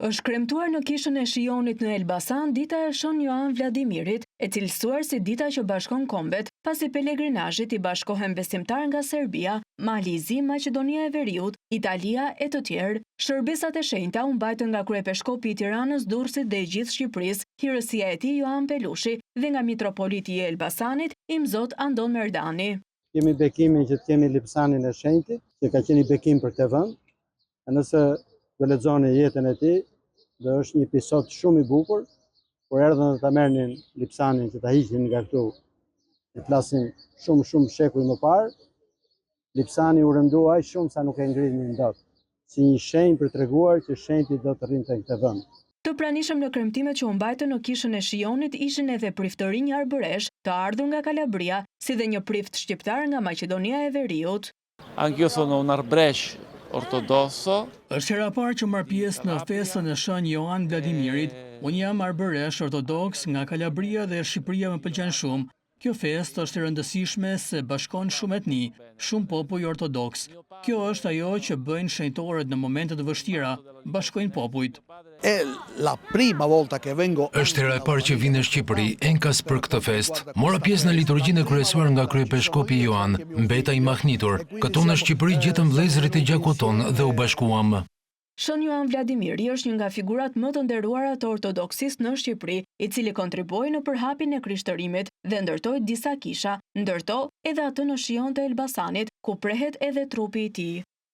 Është kremtuar në kishën e Shionit në Elbasan dita e Shën Joan Vladimirit, e cilësuar si dita që bashkon kombet, pasi pelegrinazhit i bashkohen besimtar nga Serbia, Mali i Zi, Maqedonia e Veriut, Italia e të tjerë. Shërbesat e shenjta u mbajtën nga kryepeshkopi i Tiranës, Durrësit dhe i gjithë Shqipërisë, hirësia e tij Joan Pelushi dhe nga mitropoliti i Elbasanit, Imzot Andon Merdani. Kemi bekimin që të kemi Lipsanin e shenjtit, që ka qenë i bekim për këtë vend. Nëse do lexoni jetën e tij, dhe është një episod shumë i bukur, por erdhën dhe ta merrnin Lipsanin që ta hiqin nga këtu. Ne flasim shumë shekuj më parë. Lipsani u rëndua aq shumë sa nuk e ngritnin dot, si një shenjë për treguar që shenjti do të rrinte në këtë vend. Të pranishëm në kremtimet që u mbajtën në kishën e Shionit ishin edhe priftërinj arbëresh të ardhur nga Kalabria, si dhe një prift shqiptar nga Maqedonia e Veriut. Anch'io sono un arbresh ortodosso. Është hera parë që marr pjesë në festën e Shën Joan Vladimirit. Unë jam arbëresh ortodoks nga Kalabria dhe Shqipëria më pëlqen shumë. Kjo festë është e rëndësishme se bashkon shumë etni, shumë popull ortodoks. Kjo është ajo që bëjnë shenjtorët në momente të vështira, bashkojnë popujt. Është hera e parë që vjen në Shqipëri, enkas për këtë festë. Mora pjesë në liturgjinë e kryesuar nga kryepeshkopi Joan, mbeta i mahnitur. Këtu në Shqipëri gjetëm vëllezërit e gjakut ton dhe u bashkuam. Shën Joan Vladimiri është një nga figurat më të nderuara të ortodoksisë në Shqipëri, i cili kontriboi në përhapjen e krishtërimit dhe ndërtoi disa kisha, ndërto edhe atë në Shion të Elbasanit, ku prehet edhe trupi i tij.